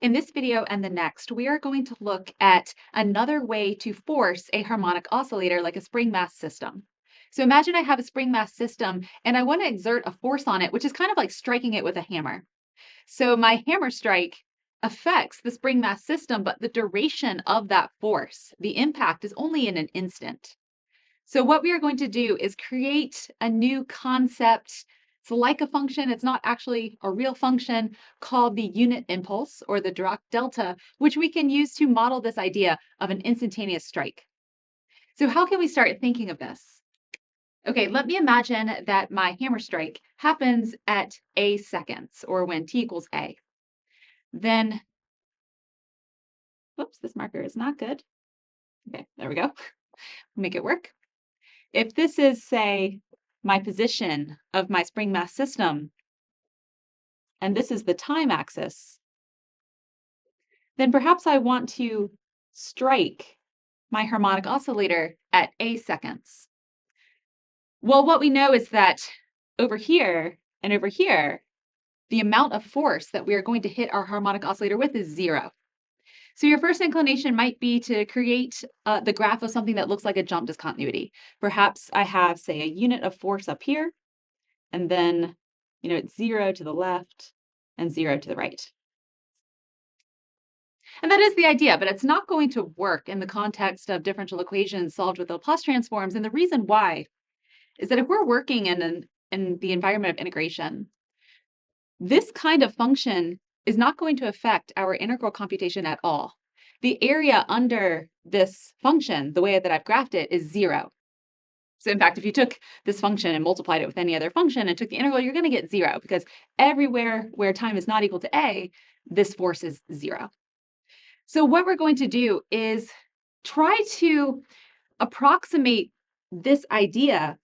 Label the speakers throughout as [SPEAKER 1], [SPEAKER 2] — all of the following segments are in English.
[SPEAKER 1] In this video and the next, we are going to look at another way to force a harmonic oscillator like a spring mass system. So imagine I have a spring mass system and I want to exert a force on it, which is kind of like striking it with a hammer. So my hammer strike affects the spring mass system, but the duration of that force, the impact is only in an instant. So what we are going to do is create a new concept. It's like a function. It's not actually a real function called the unit impulse or the Dirac delta, which we can use to model this idea of an instantaneous strike. So how can we start thinking of this? Okay, let me imagine that my hammer strike happens at a seconds or when t equals a. Then, whoops, this marker is not good. Okay, there we go. Make it work. If this is, say, my position of my spring mass system, and this is the time axis, then perhaps I want to strike my harmonic oscillator at a seconds. Well, what we know is that over here and over here, the amount of force that we are going to hit our harmonic oscillator with is 0. So your first inclination might be to create the graph of something that looks like a jump discontinuity. Perhaps I have, say, a unit of force up here, and then, it's 0 to the left and 0 to the right. And that is the idea, but it's not going to work in the context of differential equations solved with Laplace transforms. And the reason why is that if we're working in the environment of integration, this kind of function is not going to affect our integral computation at all. The area under this function, the way that I've graphed it, is 0. So in fact, if you took this function and multiplied it with any other function and took the integral, you're going to get 0 because everywhere where time is not equal to a, this force is 0. So what we're going to do is try to approximate this idea,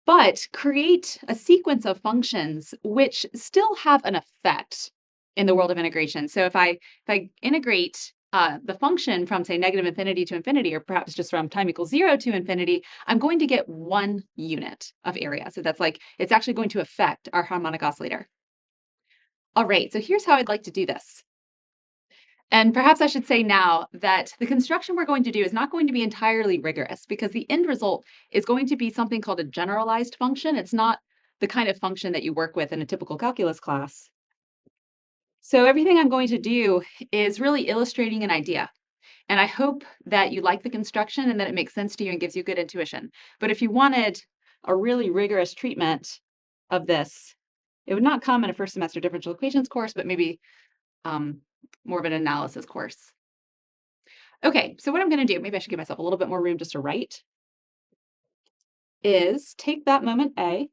[SPEAKER 1] but create a sequence of functions which still have an effect in the world of integration. So if I integrate the function from, say, negative infinity to infinity, or perhaps just from time equals 0 to infinity, I'm going to get 1 unit of area. So that's like, it's actually going to affect our harmonic oscillator. All right, so here's how I'd like to do this. And perhaps I should say now that the construction we're going to do is not going to be entirely rigorous because the end result is going to be something called a generalized function. It's not the kind of function that you work with in a typical calculus class. So everything I'm going to do is really illustrating an idea. And I hope that you like the construction and that it makes sense to you and gives you good intuition. But if you wanted a really rigorous treatment of this, it would not come in a first semester differential equations course, but maybe more of an analysis course. Okay, so what I'm going to do, maybe I should give myself a little bit more room just to write, is take that moment A,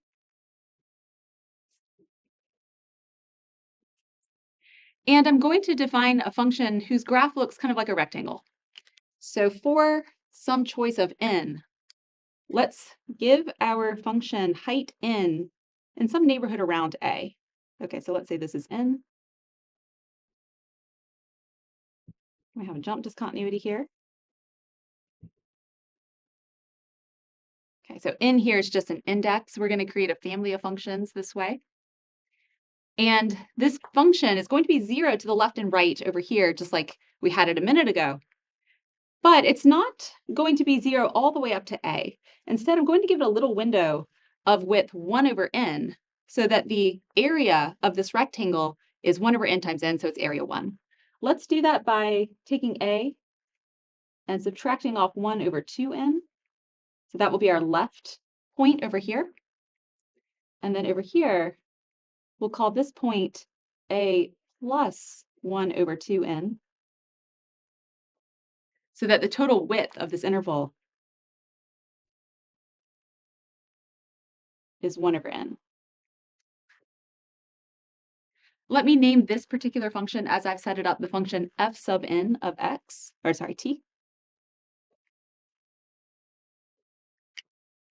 [SPEAKER 1] and I'm going to define a function whose graph looks kind of like a rectangle. So for some choice of n, let's give our function height n in some neighborhood around A. Okay, so let's say this is n. We have a jump discontinuity here. Okay, so n here is just an index. We're going to create a family of functions this way. And this function is going to be 0 to the left and right over here, just like we had it a minute ago. But it's not going to be 0 all the way up to a. Instead, I'm going to give it a little window of width 1 over n, so that the area of this rectangle is 1 over n times n, so it's area 1. Let's do that by taking a and subtracting off 1 over 2n. So that will be our left point over here. And then over here, we'll call this point a plus 1 over 2n, so that the total width of this interval is 1 over n. Let me name this particular function as I've set it up, the function f sub n of x, or sorry, t.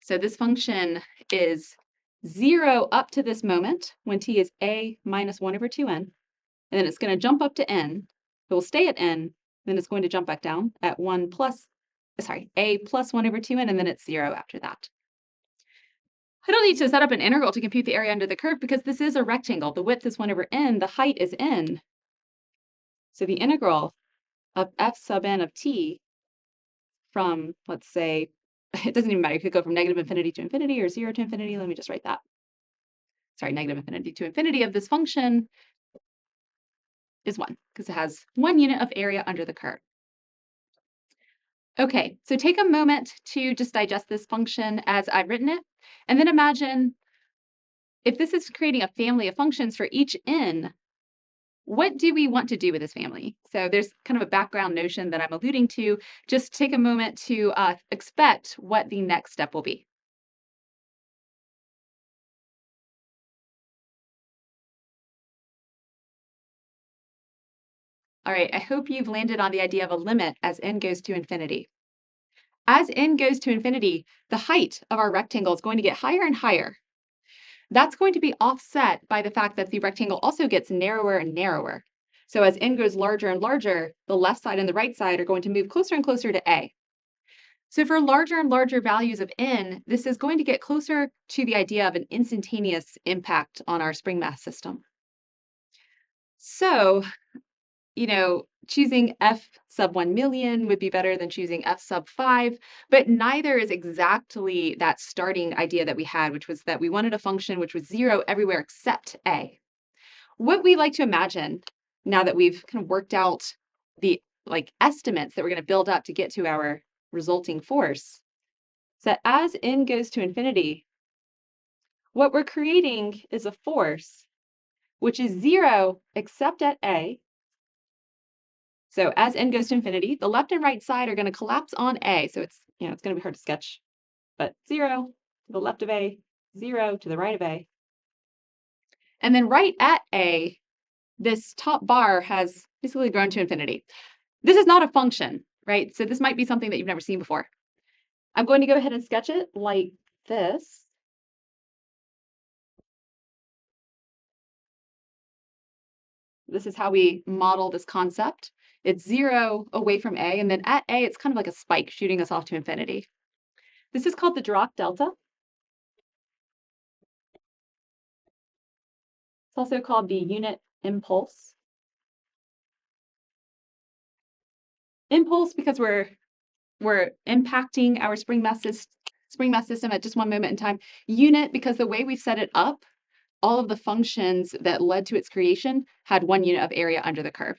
[SPEAKER 1] So this function is 0 up to this moment when t is a minus 1 over 2n, and then it's going to jump up to n. It will stay at n, then it's going to jump back down at a plus 1 over 2n, and then it's 0 after that. I don't need to set up an integral to compute the area under the curve because this is a rectangle. The width is 1 over n, the height is n. So the integral of f sub n of t from, let's say, it doesn't even matter. You could go from negative infinity to infinity or 0 to infinity. Let me just write that. Sorry, negative infinity to infinity of this function is 1 because it has 1 unit of area under the curve. Okay, so take a moment to just digest this function as I've written it, and then imagine if this is creating a family of functions for each n, what do we want to do with this family? So there's kind of a background notion that I'm alluding to. Just take a moment to expect what the next step will be. All right, I hope you've landed on the idea of a limit as n goes to infinity. As n goes to infinity, the height of our rectangle is going to get higher and higher. That's going to be offset by the fact that the rectangle also gets narrower and narrower. So as n goes larger and larger, the left side and the right side are going to move closer and closer to A. So for larger and larger values of n, this is going to get closer to the idea of an instantaneous impact on our spring mass system. So, choosing f sub 1 million would be better than choosing f sub 5, but neither is exactly that starting idea that we had, which was that we wanted a function which was 0 everywhere except A. What we like to imagine, now that we've kind of worked out the estimates that we're going to build up to get to our resulting force, is that as n goes to infinity, what we're creating is a force which is 0 except at A. So as n goes to infinity, the left and right side are going to collapse on A. So it's going to be hard to sketch, but 0 to the left of A, 0 to the right of A. And then right at A, this top bar has basically grown to infinity. This is not a function, right? So this might be something that you've never seen before. I'm going to go ahead and sketch it like this. This is how we model this concept. It's 0 away from A, and then at A, it's kind of like a spike shooting us off to infinity. This is called the Dirac delta. It's also called the unit impulse. Impulse because we're impacting our spring mass system at just one moment in time. Unit because the way we've set it up, all of the functions that led to its creation had 1 unit of area under the curve.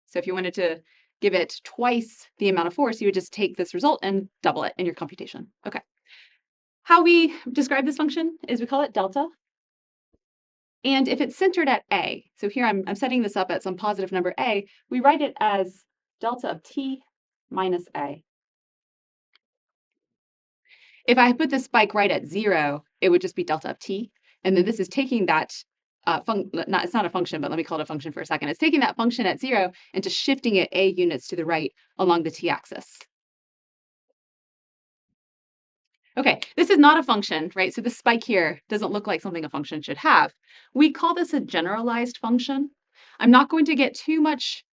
[SPEAKER 1] So if you wanted to give it twice the amount of force, you would just take this result and double it in your computation. Okay. How we describe this function is we call it delta. And if it's centered at A, so here I'm setting this up at some positive number A, we write it as delta of t minus A. If I put this spike right at 0, it would just be delta of t. And then this is taking that, it's not a function, but let me call it a function for a second. It's taking that function at 0 and just shifting it A units to the right along the t-axis. Okay, this is not a function, right? So the spike here doesn't look like something a function should have. We call this a generalized function. I'm not going to get too much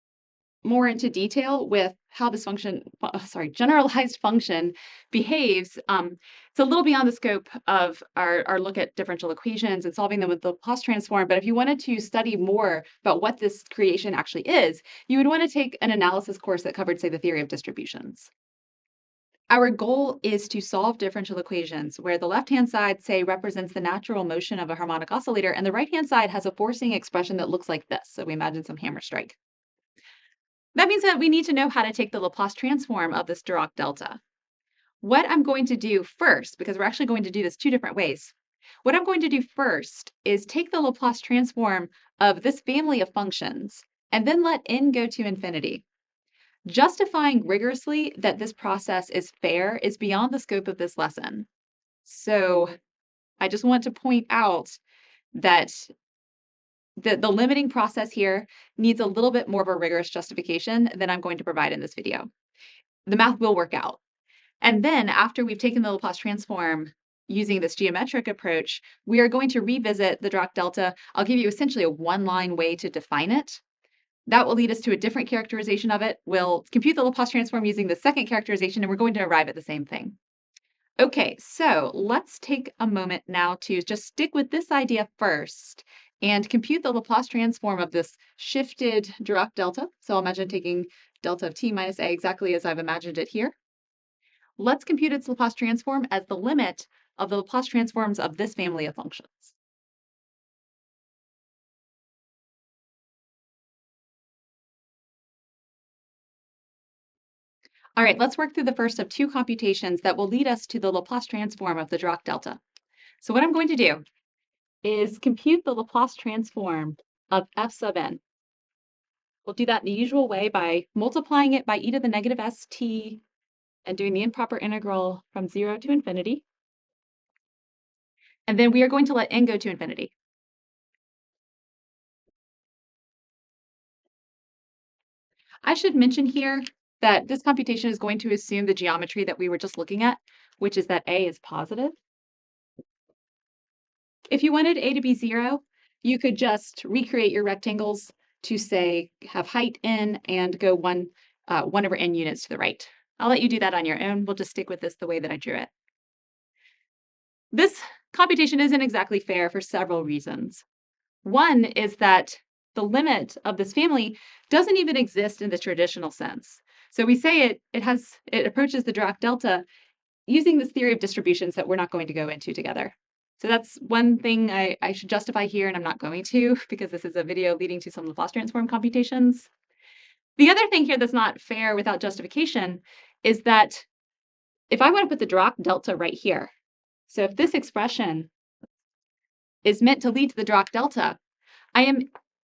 [SPEAKER 1] more into detail with how this generalized function behaves. It's a little beyond the scope of our look at differential equations and solving them with the Laplace transform. But if you wanted to study more about what this creation actually is, you would want to take an analysis course that covered, say, the theory of distributions. Our goal is to solve differential equations where the left-hand side, say, represents the natural motion of a harmonic oscillator, and the right-hand side has a forcing expression that looks like this. So we imagine some hammer strike. That means that we need to know how to take the Laplace transform of this Dirac delta. What I'm going to do first, because we're actually going to do this 2 different ways, what I'm going to do first is take the Laplace transform of this family of functions and then let n go to infinity. Justifying rigorously that this process is fair is beyond the scope of this lesson. So I just want to point out that the limiting process here needs a little bit more of a rigorous justification than I'm going to provide in this video. The math will work out. And then after we've taken the Laplace transform using this geometric approach, we are going to revisit the Dirac delta. I'll give you essentially a one-line way to define it. That will lead us to a different characterization of it. We'll compute the Laplace transform using the second characterization, and we're going to arrive at the same thing. Okay, so let's take a moment now to just stick with this idea first and compute the Laplace transform of this shifted Dirac delta. So I'll imagine taking delta of t minus a exactly as I've imagined it here. Let's compute its Laplace transform as the limit of the Laplace transforms of this family of functions. All right, let's work through the first of two computations that will lead us to the Laplace transform of the Dirac delta. So what I'm going to do is compute the Laplace transform of f sub n. We'll do that in the usual way by multiplying it by e to the negative st and doing the improper integral from 0 to infinity. And then we are going to let n go to infinity. I should mention here that this computation is going to assume the geometry that we were just looking at, which is that a is positive. If you wanted a to be 0, you could just recreate your rectangles to say have height n and go 1 over n units to the right. I'll let you do that on your own. We'll just stick with this the way that I drew it. This computation isn't exactly fair for several reasons. One is that the limit of this family doesn't even exist in the traditional sense. So we say it approaches the Dirac delta using this theory of distributions that we're not going to go into together. So that's one thing I should justify here, and I'm not going to because this is a video leading to some Laplace transform computations. The other thing here that's not fair without justification is that if I want to put the Dirac delta right here, so if this expression is meant to lead to the Dirac delta, I am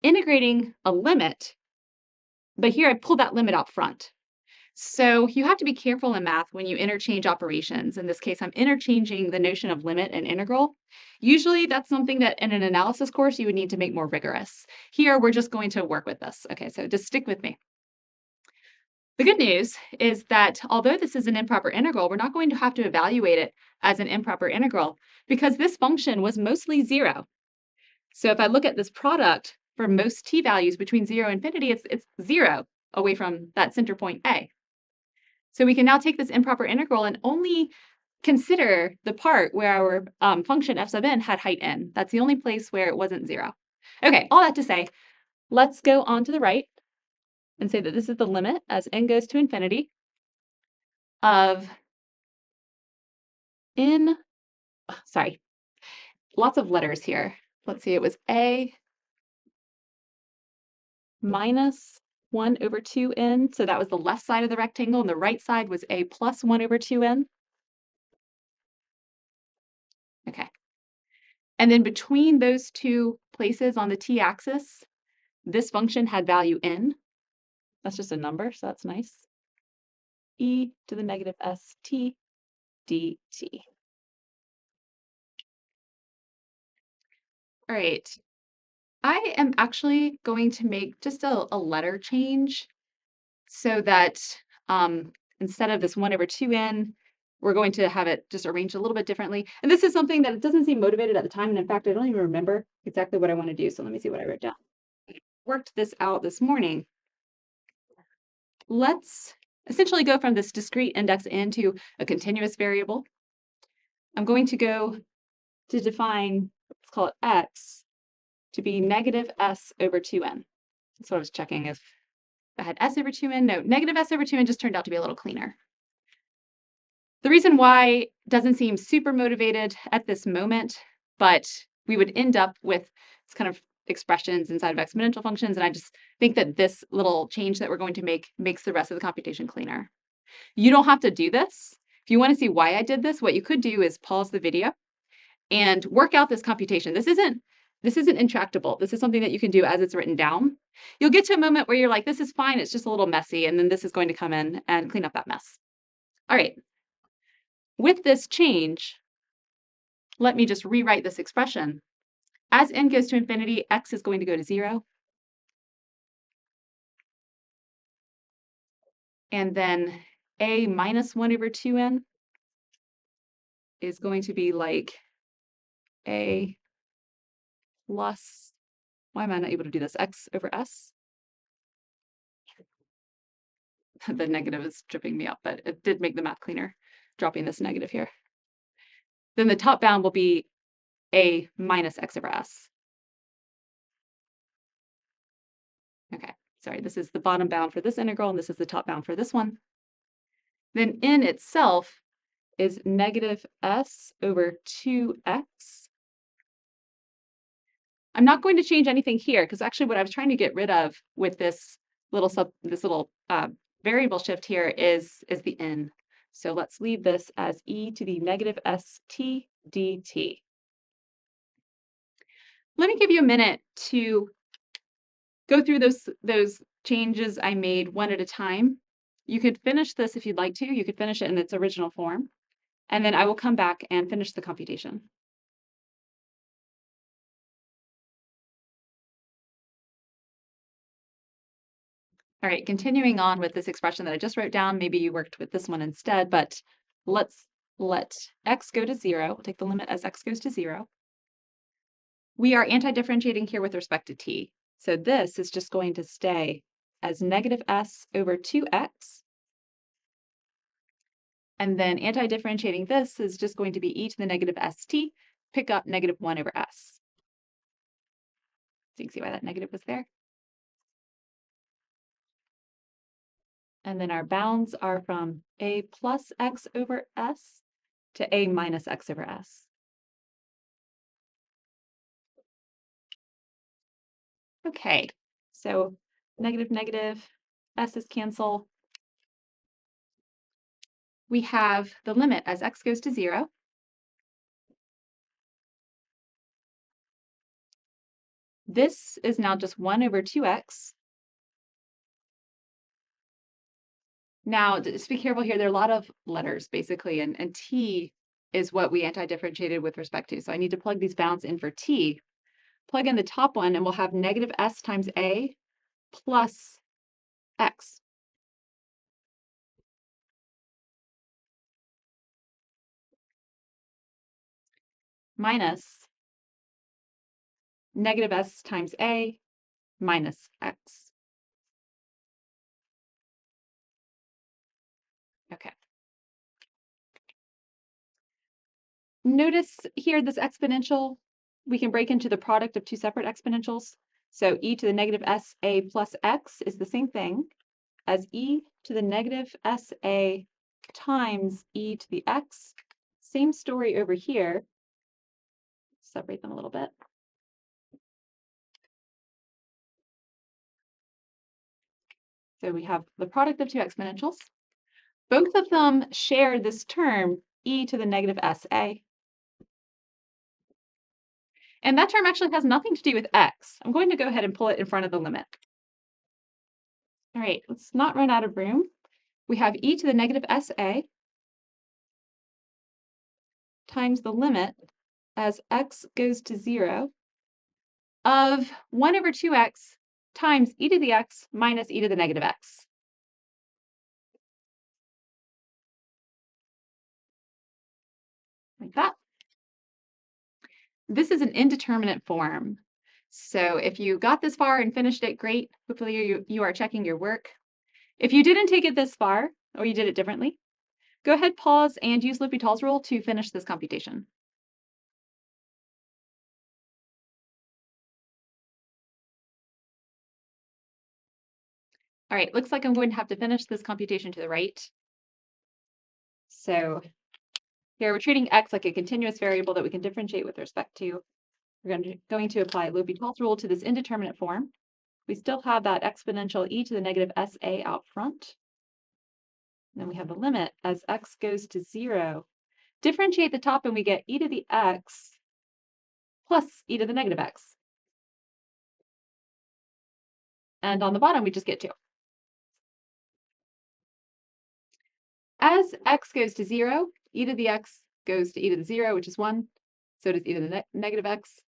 [SPEAKER 1] integrating a limit, but here I pull that limit out front. So you have to be careful in math when you interchange operations. In this case, I'm interchanging the notion of limit and integral. Usually that's something that in an analysis course you would need to make more rigorous. Here, we're just going to work with this. Okay, so just stick with me. The good news is that although this is an improper integral, we're not going to have to evaluate it as an improper integral because this function was mostly 0. So if I look at this product for most t values between 0 and infinity, it's 0 away from that center point a. So we can now take this improper integral and only consider the part where our function f sub n had height n. That's the only place where it wasn't 0. Okay, all that to say, let's go on to the right and say that this is the limit as n goes to infinity of n, sorry, lots of letters here. Let's see, it was a minus 1 over 2n. So that was the left side of the rectangle, and the right side was a plus 1 over 2n. Okay. And then between those two places on the t-axis, this function had value n. That's just a number, so that's nice. E to the negative st dt. All right. I am actually going to make just a letter change so that instead of this 1 over 2n, we're going to have it just arranged a little bit differently. And this is something that it doesn't seem motivated at the time. And in fact, I don't even remember exactly what I want to do. So let me see what I wrote down. I worked this out this morning. Let's essentially go from this discrete index n to a continuous variable. I'm going to go to define, let's call it x, to be negative s over 2n. That's what I was checking if I had s over 2n. No, negative s over 2n just turned out to be a little cleaner. The reason why doesn't seem super motivated at this moment, but we would end up with this kind of expressions inside of exponential functions, and I just think that this little change that we're going to make makes the rest of the computation cleaner. You don't have to do this. If you want to see why I did this, what you could do is pause the video and work out this computation. This isn't intractable. This is something that you can do as it's written down. You'll get to a moment where you're like, this is fine, it's just a little messy, and then this is going to come in and clean up that mess. All right. With this change, let me just rewrite this expression. As n goes to infinity, x is going to go to 0. And then a minus 1 over 2n is going to be like a plus, why am I not able to do this, x over s? The negative is tripping me up, but it did make the math cleaner, dropping this negative here. Then the top bound will be a minus x over s. Okay, sorry, this is the bottom bound for this integral, and this is the top bound for this one. Then n itself is negative s over 2x. I'm not going to change anything here because actually what I was trying to get rid of with this little variable shift here is the n. So let's leave this as e to the negative st dt. Let me give you a minute to go through those changes I made one at a time. You could finish this if you'd like to. You could finish it in its original form, and then I will come back and finish the computation. All right, continuing on with this expression that I just wrote down, maybe you worked with this one instead, but let's let x go to 0. We'll take the limit as x goes to 0. We are anti-differentiating here with respect to t. So this is just going to stay as negative s over 2x. And then anti-differentiating this is just going to be e to the negative st, pick up negative 1 over s. So you can see why that negative was there. And then our bounds are from a plus x over s to a minus x over s. Okay, so negative, negative, s's cancel. We have the limit as x goes to 0. This is now just 1 over 2x. Now, just be careful here. There are a lot of letters, basically, and t is what we anti-differentiated with respect to. So I need to plug these bounds in for t. Plug in the top one, and we'll have negative s times a plus x. Minus negative s times a minus x. Okay. Notice here this exponential, we can break into the product of two separate exponentials. So e to the negative sa plus x is the same thing as e to the negative sa times e to the x. Same story over here. Separate them a little bit. So we have the product of two exponentials. Both of them share this term e to the negative sa. And that term actually has nothing to do with x. I'm going to go ahead and pull it in front of the limit. All right, let's not run out of room. We have e to the negative sa times the limit as x goes to 0 of 1 over 2x times e to the x minus e to the negative x. Like that. This is an indeterminate form. So if you got this far and finished it, great. Hopefully you are checking your work. If you didn't take it this far, or you did it differently, go ahead, pause, and use L'Hopital's rule to finish this computation. All right, looks like I'm going to have to finish this computation to the right. So here we're treating x like a continuous variable that we can differentiate with respect to. We're going to apply L'Hopital's rule to this indeterminate form. We still have that exponential e to the negative sa out front. And then we have the limit as x goes to 0. Differentiate the top and we get e to the x plus e to the negative x. And on the bottom, we just get 2. As x goes to 0, e to the x goes to e to the 0, which is 1. So does e to the negative x.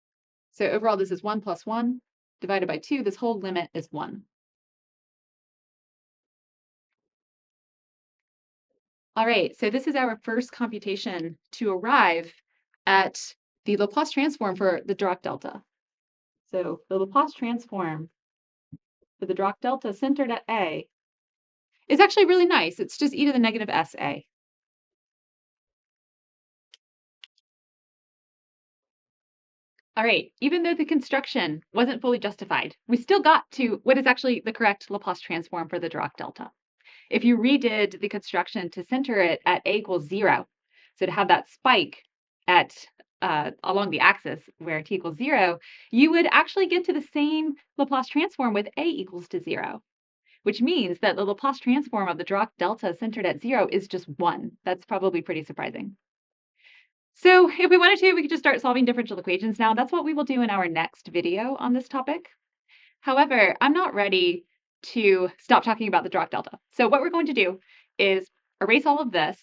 [SPEAKER 1] So overall, this is 1 plus 1 divided by 2. This whole limit is 1. All right, so this is our first computation to arrive at the Laplace transform for the Dirac delta. So the Laplace transform for the Dirac delta centered at A is actually really nice. It's just e to the negative sa. All right, even though the construction wasn't fully justified, we still got to what is actually the correct Laplace transform for the Dirac delta. If you redid the construction to center it at a equals 0, so to have that spike at along the axis where t equals 0, you would actually get to the same Laplace transform with a equals to 0, which means that the Laplace transform of the Dirac delta centered at 0 is just 1. That's probably pretty surprising. So if we wanted to, we could just start solving differential equations now. That's what we will do in our next video on this topic. However, I'm not ready to stop talking about the Dirac delta. So what we're going to do is erase all of this,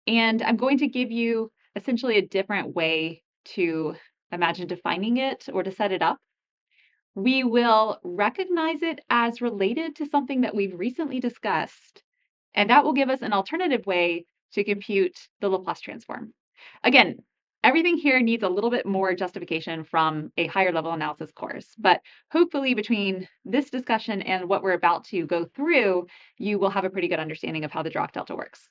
[SPEAKER 1] and I'm going to give you essentially a different way to imagine defining it or to set it up. We will recognize it as related to something that we've recently discussed, and that will give us an alternative way to compute the Laplace transform. Again, everything here needs a little bit more justification from a higher level analysis course, but hopefully between this discussion and what we're about to go through, you will have a pretty good understanding of how the Dirac delta works.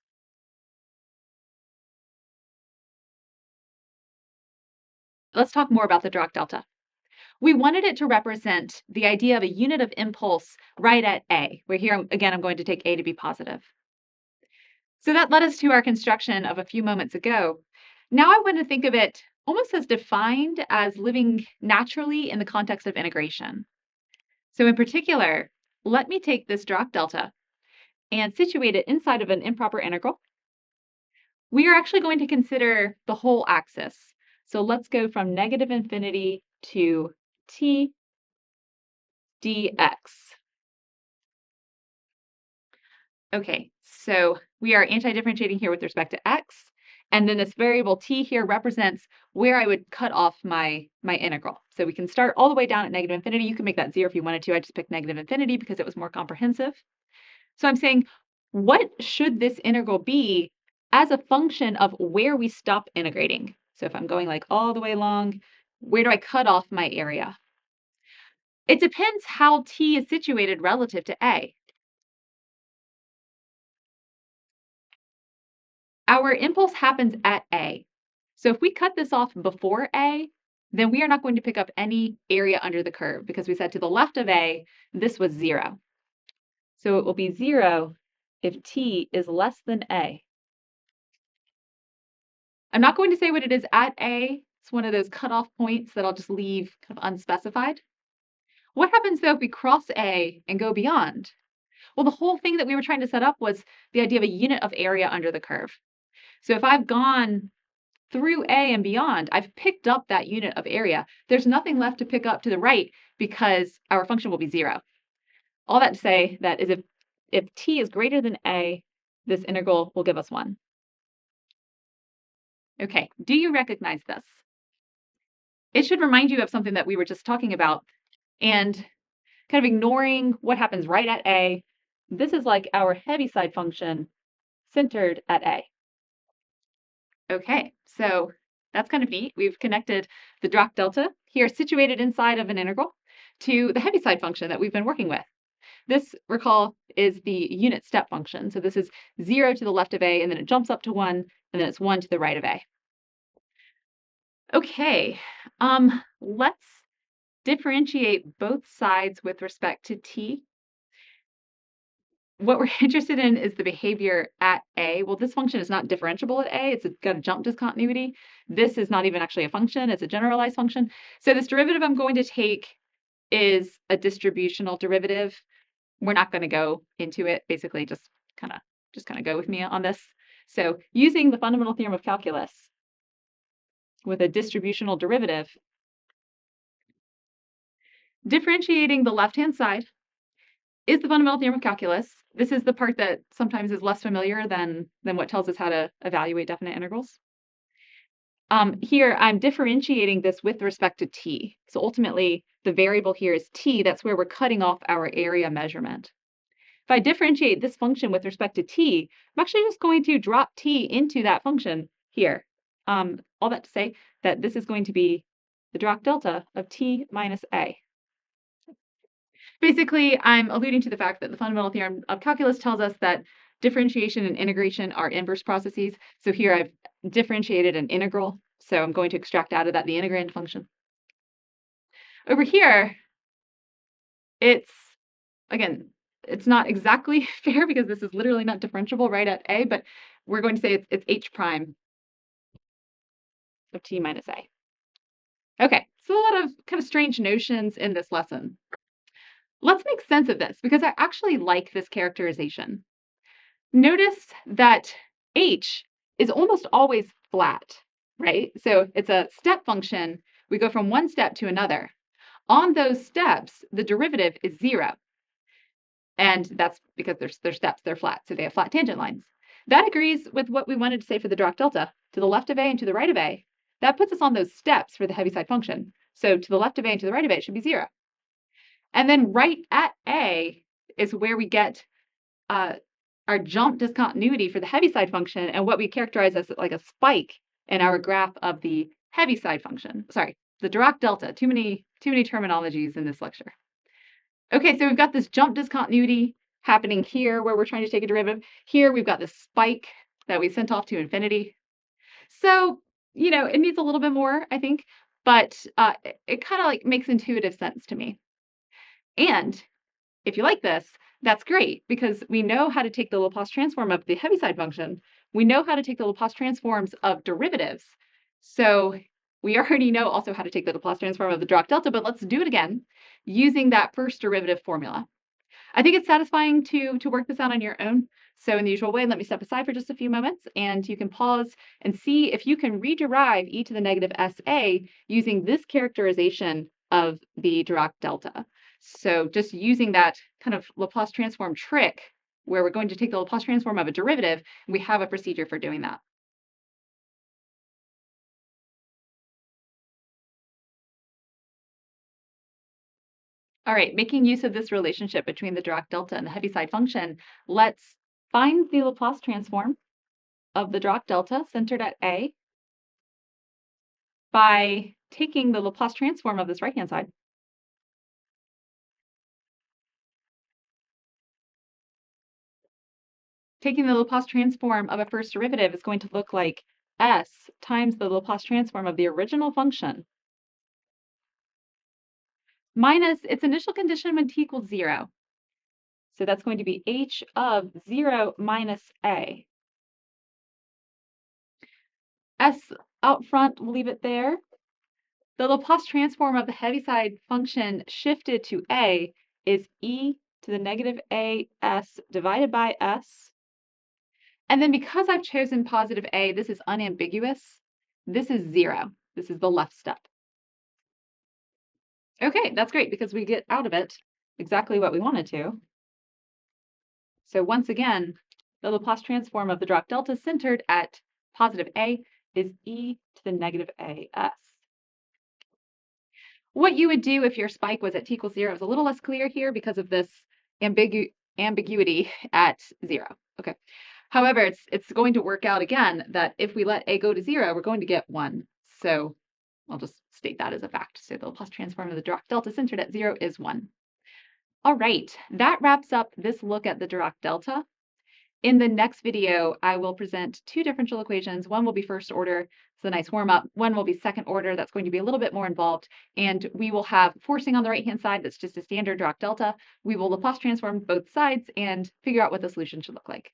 [SPEAKER 1] Let's talk more about the Dirac delta. We wanted it to represent the idea of a unit of impulse right at A, where here, again, I'm going to take A to be positive. So that led us to our construction of a few moments ago. Now I want to think of it almost as defined as living naturally in the context of integration. So in particular, let me take this Dirac delta and situate it inside of an improper integral. We are actually going to consider the whole axis. So let's go from negative infinity to t dx. Okay, so we are anti-differentiating here with respect to x, and then this variable t here represents where I would cut off my integral. So we can start all the way down at negative infinity. You can make that 0 if you wanted to. I just picked negative infinity because it was more comprehensive. So I'm saying, what should this integral be as a function of where we stop integrating? So if I'm going like all the way along, where do I cut off my area? It depends how t is situated relative to a. Our impulse happens at A. So if we cut this off before A, then we are not going to pick up any area under the curve because we said to the left of A, this was 0. So it will be 0 if t is less than A. I'm not going to say what it is at A. It's one of those cutoff points that I'll just leave kind of unspecified. What happens though if we cross A and go beyond? Well, the whole thing that we were trying to set up was the idea of a unit of area under the curve. So if I've gone through A and beyond, I've picked up that unit of area. There's nothing left to pick up to the right because our function will be 0. All that to say that is if t is greater than A, this integral will give us 1. Okay, do you recognize this? It should remind you of something that we were just talking about and kind of ignoring what happens right at A. This is like our Heaviside function centered at A. Okay, so that's kind of neat. We've connected the Dirac delta here situated inside of an integral to the Heaviside function that we've been working with. This, recall, is the unit step function. So this is 0 to the left of A, and then it jumps up to 1, and then it's 1 to the right of A. Okay, let's differentiate both sides with respect to t. What we're interested in is the behavior at A. Well, this function is not differentiable at A. It's got a jump discontinuity. This is not even actually a function. It's a generalized function. So this derivative I'm going to take is a distributional derivative. We're not going to go into it. Basically, just kind of go with me on this. So using the fundamental theorem of calculus with a distributional derivative, differentiating the left-hand side is the fundamental theorem of calculus. This is the part that sometimes is less familiar than what tells us how to evaluate definite integrals. Here, I'm differentiating this with respect to t. So ultimately, the variable here is t. That's where we're cutting off our area measurement. If I differentiate this function with respect to t, I'm actually just going to drop t into that function here. All that to say that this is going to be the Dirac delta of t minus a. Basically, I'm alluding to the fact that the fundamental theorem of calculus tells us that differentiation and integration are inverse processes. So here I've differentiated an integral. So I'm going to extract out of that the integrand function. Over here, it's, again, it's not exactly fair because this is literally not differentiable right at a, but we're going to say it's h prime of t minus a. Okay, so a lot of kind of strange notions in this lesson. Let's make sense of this because I actually like this characterization. Notice that h is almost always flat, right? So it's a step function. We go from one step to another. On those steps, the derivative is 0. And that's because they're steps, they're flat, so they have flat tangent lines. That agrees with what we wanted to say for the Dirac delta. To the left of a and to the right of a, that puts us on those steps for the Heaviside function. So to the left of a and to the right of a, it should be 0. And then right at a is where we get our jump discontinuity for the Heaviside function and what we characterize as like a spike in our graph of the Heaviside function. Sorry, the Dirac delta. Too many terminologies in this lecture. Okay, so we've got this jump discontinuity happening here where we're trying to take a derivative. Here we've got this spike that we sent off to infinity. So, it needs a little bit more, I think, but it kind of like makes intuitive sense to me. And if you like this, that's great because we know how to take the Laplace transform of the Heaviside function. We know how to take the Laplace transforms of derivatives. So we already know also how to take the Laplace transform of the Dirac delta, but let's do it again using that first derivative formula. I think it's satisfying to work this out on your own. So in the usual way, let me step aside for just a few moments and you can pause and see if you can rederive e to the negative sa using this characterization of the Dirac delta. So just using that kind of Laplace transform trick where we're going to take the Laplace transform of a derivative, we have a procedure for doing that. All right, making use of this relationship between the Dirac delta and the Heaviside function, let's find the Laplace transform of the Dirac delta centered at a by taking the Laplace transform of this right-hand side. Taking the Laplace transform of a first derivative is going to look like s times the Laplace transform of the original function minus its initial condition when t equals 0. So that's going to be h of 0 minus a. S out front, we'll leave it there. The Laplace transform of the Heaviside function shifted to a is e to the negative as divided by s. And then because I've chosen positive a, this is unambiguous. This is 0. This is the left step. Okay, that's great because we get out of it exactly what we wanted to. So once again, the Laplace transform of the Dirac delta centered at positive a is e to the negative as. What you would do if your spike was at t equals 0 is a little less clear here because of this ambiguity at 0. Okay. However, it's going to work out again that if we let a go to 0, we're going to get 1. So I'll just state that as a fact. So the Laplace transform of the Dirac delta centered at 0 is 1. All right, that wraps up this look at the Dirac delta. In the next video, I will present two differential equations. One will be first order, it's a nice warm up. One will be second order, that's going to be a little bit more involved. And we will have forcing on the right-hand side, that's just a standard Dirac delta. We will Laplace transform both sides and figure out what the solution should look like.